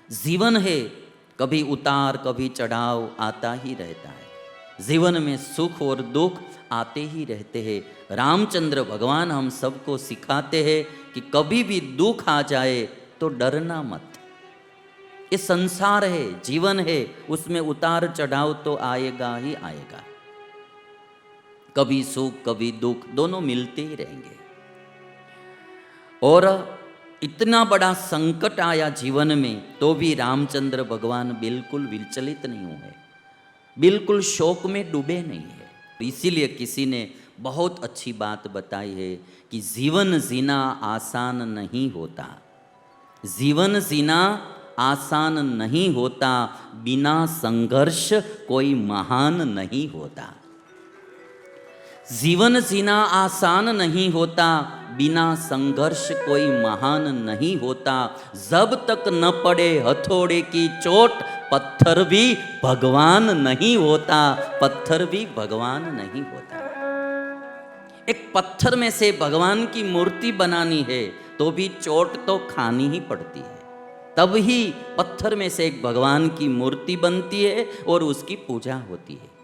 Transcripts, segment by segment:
जीवन है, कभी उतार कभी चढ़ाव आता ही रहता है। जीवन में सुख और दुख आते ही रहते हैं। रामचंद्र भगवान हम सबको सिखाते हैं कि कभी भी दुख आ जाए तो डरना मत। ये संसार है, जीवन है, उसमें उतार चढ़ाव तो आएगा ही आएगा। कभी सुख कभी दुख दोनों मिलते ही रहेंगे। और इतना बड़ा संकट आया जीवन में तो भी रामचंद्र भगवान बिल्कुल विचलित नहीं हुए, बिल्कुल शोक में डूबे नहीं है। इसीलिए किसी ने बहुत अच्छी बात बताई है कि जीवन जीना आसान नहीं होता, जीवन जीना आसान नहीं होता, बिना संघर्ष कोई महान नहीं होता। जीवन जीना आसान नहीं होता, बिना संघर्ष कोई महान नहीं होता। जब तक न पड़े हथौड़े की चोट, पत्थर भी भगवान नहीं होता, पत्थर भी भगवान नहीं होता। एक पत्थर में से भगवान की मूर्ति बनानी है तो भी चोट तो खानी ही पड़ती है, तब ही पत्थर में से एक भगवान की मूर्ति बनती है और उसकी पूजा होती है।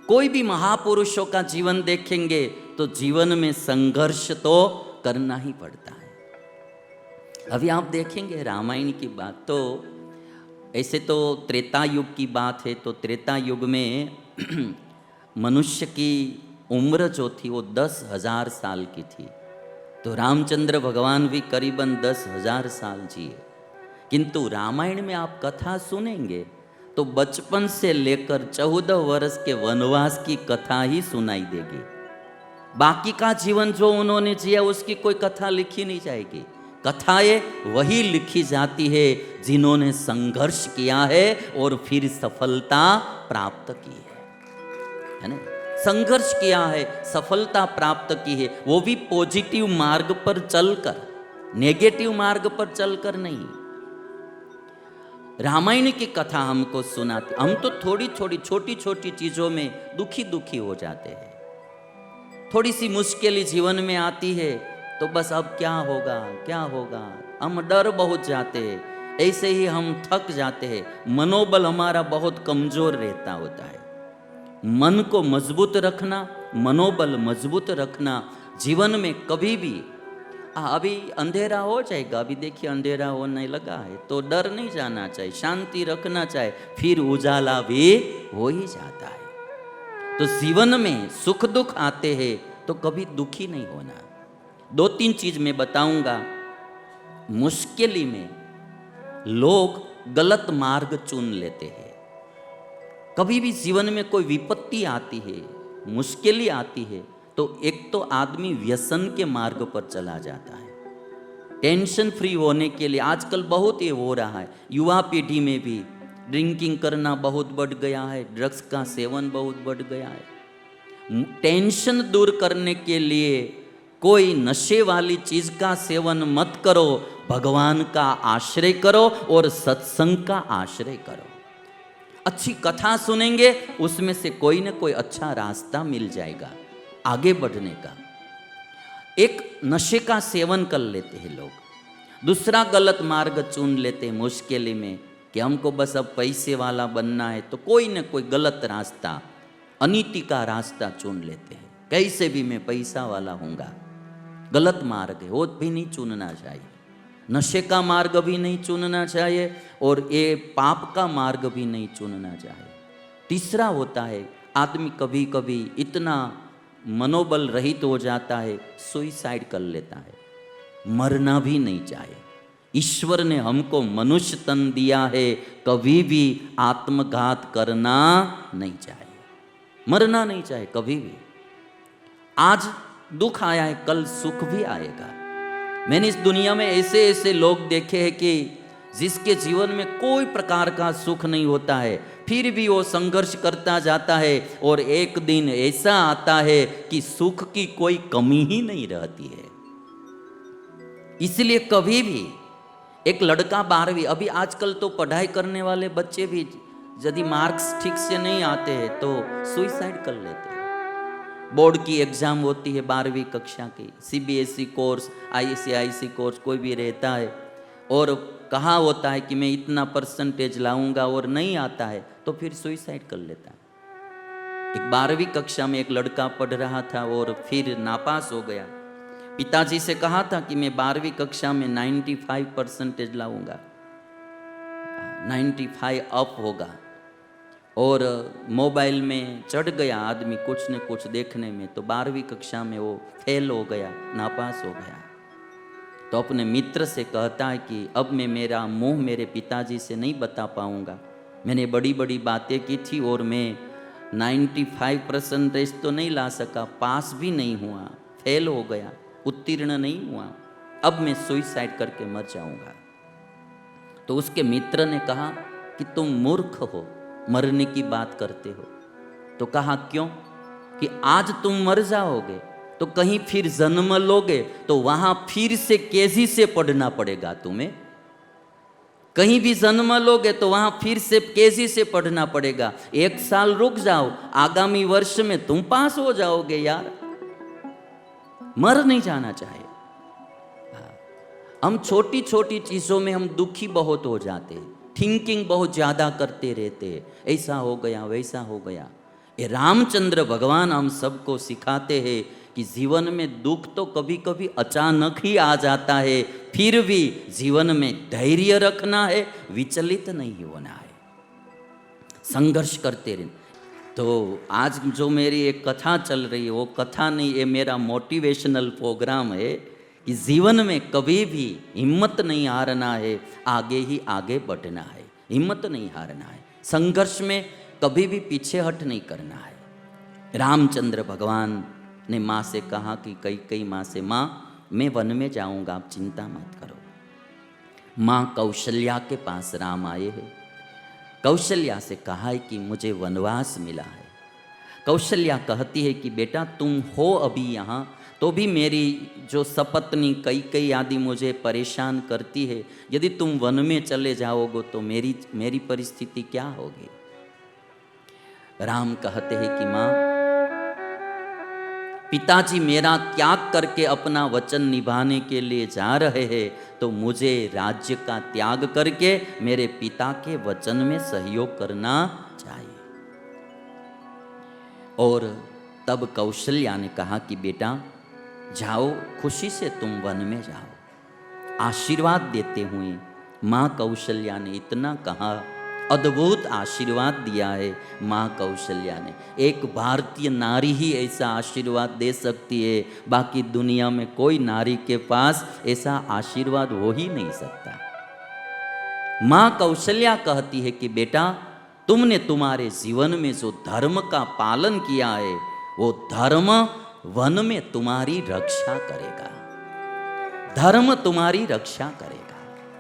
कोई भी महापुरुषों का जीवन देखेंगे तो जीवन में संघर्ष तो करना ही पड़ता है। अभी आप देखेंगे रामायण की बात, तो ऐसे तो त्रेता युग की बात है, तो त्रेता युग में मनुष्य की उम्र जो थी वो 10,000 साल की थी। तो रामचंद्र भगवान भी करीबन 10,000 साल जिए। किंतु रामायण में आप कथा सुनेंगे तो बचपन से लेकर 14 वर्ष के वनवास की कथा ही सुनाई देगी। बाकी का जीवन जो उन्होंने जिया उसकी कोई कथा लिखी नहीं जाएगी। कथाएं वही लिखी जाती है जिन्होंने संघर्ष किया है और फिर सफलता प्राप्त की है ना। संघर्ष किया है, सफलता प्राप्त की है, वो भी पॉजिटिव मार्ग पर चलकर, नेगेटिव मार्ग पर चलकर नहीं। रामायण की कथा हमको सुनाते, हम तो थोड़ी थोड़ी छोटी छोटी चीजों में दुखी दुखी हो जाते हैं। थोड़ी सी मुश्किल जीवन में आती है तो बस अब क्या होगा क्या होगा, हम डर बहुत जाते हैं, ऐसे ही हम थक जाते हैं, मनोबल हमारा बहुत कमजोर रहता होता है। मन को मजबूत रखना, मनोबल मजबूत रखना जीवन में कभी भी, अभी अंधेरा हो जाएगा, अभी देखिए अंधेरा होने लगा है तो डर नहीं जाना चाहिए, शांति रखना चाहिए, फिर उजाला भी हो ही जाता है। तो जीवन में सुख दुख आते हैं तो कभी दुखी नहीं होना। 2-3 चीज मैं बताऊंगा। मुश्किल में लोग गलत मार्ग चुन लेते हैं। कभी भी जीवन में कोई विपत्ति आती है, मुश्किल आती है, तो एक तो आदमी व्यसन के मार्ग पर चला जाता है। टेंशन फ्री होने के लिए आजकल बहुत ये हो रहा है, युवा पीढ़ी में भी ड्रिंकिंग करना बहुत बढ़ गया है, ड्रग्स का सेवन बहुत बढ़ गया है। टेंशन दूर करने के लिए कोई नशे वाली चीज का सेवन मत करो, भगवान का आश्रय करो और सत्संग का आश्रय करो। अच्छी कथा सुनेंगे, उसमें से कोई ना कोई अच्छा रास्ता मिल जाएगा आगे बढ़ने का। एक नशे का सेवन कर लेते हैं लोग, दूसरा गलत मार्ग चुन लेते हैं मुश्किल में कि हमको बस अब पैसे वाला बनना है, तो कोई न कोई गलत रास्ता, अनीति का रास्ता चुन लेते हैं। कैसे भी मैं पैसा वाला हूँगा, गलत मार्ग है, वो भी नहीं चुनना चाहिए। नशे का मार्ग भी नहीं चुनना चाहिए और ये पाप का मार्ग भी नहीं चुनना चाहिए। तीसरा होता है, आदमी कभी कभी इतना मनोबल रहित हो जाता है, सुइसाइड कर लेता है। मरना भी नहीं चाहिए। ईश्वर ने हमको मनुष्य तन दिया है, कभी भी आत्मघात करना नहीं चाहिए, मरना नहीं चाहिए कभी भी। आज दुख आया है, कल सुख भी आएगा। मैंने इस दुनिया में ऐसे ऐसे लोग देखे हैं कि जिसके जीवन में कोई प्रकार का सुख नहीं होता है, फिर भी वो संघर्ष करता जाता है और एक दिन ऐसा आता है कि सुख की कोई कमी ही नहीं रहती है। इसलिए कभी भी एक लड़का 12वीं, अभी आजकल तो पढ़ाई करने वाले बच्चे भी यदि मार्क्स ठीक से नहीं आते हैं तो सुइसाइड कर लेते हैं। बोर्ड की एग्जाम होती है 12वीं कक्षा की, CBSE कोर्स, ICIC कोर्स कोई भी रहता है, और कहा होता है कि मैं इतना परसेंटेज लाऊंगा और नहीं आता है तो फिर सुइसाइड कर लेता है। एक 12वीं कक्षा में एक लड़का पढ़ रहा था और फिर नापास हो गया। पिताजी से कहा था कि मैं 12वीं कक्षा में 95 परसेंटेज लाऊंगा, 95 अप होगा, और मोबाइल में चढ़ गया आदमी कुछ न कुछ देखने में, तो 12वीं कक्षा में वो फेल हो गया, नापास हो गया। तो अपने मित्र से कहता है कि अब मैं मेरा मुंह मेरे पिताजी से नहीं बता पाऊंगा, मैंने बड़ी बड़ी बातें की थी और मैं 95 परसेंटेज तो नहीं ला सका, पास भी नहीं हुआ, फेल हो गया, उत्तीर्ण नहीं हुआ, अब मैं सुइसाइड करके मर जाऊंगा। तो उसके मित्र ने कहा कि तुम मूर्ख हो, मरने की बात करते हो। तो कहा क्यों? कि आज तुम मर जाओगे तो कहीं फिर जन्म लोगे तो वहां फिर से केजी से पढ़ना पड़ेगा तुम्हें, कहीं भी जन्म लोगे तो वहां फिर से केजी से पढ़ना पड़ेगा। 1 साल रुक जाओ, आगामी वर्ष में तुम पास हो जाओगे यार, मर नहीं जाना चाहिए। हम छोटी छोटी चीजों में हम दुखी बहुत हो जाते, थिंकिंग बहुत ज्यादा करते रहते, ऐसा हो गया वैसा हो गया। ये रामचंद्र भगवान हम सबको सिखाते हैं कि जीवन में दुख तो कभी कभी अचानक ही आ जाता है, फिर भी जीवन में धैर्य रखना है, विचलित नहीं होना है, संघर्ष करते रहना। तो आज जो मेरी एक कथा चल रही है वो कथा नहीं, ये मेरा मोटिवेशनल प्रोग्राम है कि जीवन में कभी भी हिम्मत नहीं हारना है, आगे ही आगे बढ़ना है, हिम्मत नहीं हारना है, संघर्ष में कभी भी पीछे हट नहीं करना है। रामचंद्र भगवान ने माँ से कहा कि कई माँ से, माँ मैं वन में जाऊंगा, आप चिंता मत करो। माँ कौशल्या के पास राम आए हैं, कौशल्या से कहा है कि मुझे वनवास मिला है। कौशल्या कहती है कि बेटा तुम हो अभी यहाँ, तो भी मेरी जो सपत्नी कई आदि मुझे परेशान करती है, यदि तुम वन में चले जाओगे तो मेरी परिस्थिति क्या होगी? राम कहते हैं कि माँ, पिताजी मेरा त्याग करके अपना वचन निभाने के लिए जा रहे हैं, तो मुझे राज्य का त्याग करके मेरे पिता के वचन में सहयोग करना चाहिए। और तब कौशल्या ने कहा कि बेटा जाओ, खुशी से तुम वन में जाओ। आशीर्वाद देते हुए माँ कौशल्या ने इतना कहा, अद्भुत आशीर्वाद दिया है माँ कौशल्या ने। एक भारतीय नारी ही ऐसा आशीर्वाद दे सकती है, बाकी दुनिया में कोई नारी के पास ऐसा आशीर्वाद हो ही नहीं सकता। माँ कौशल्या कहती है कि बेटा तुमने तुम्हारे जीवन में जो धर्म का पालन किया है, वो धर्म वन में तुम्हारी रक्षा करेगा, धर्म तुम्हारी रक्षा करेगा।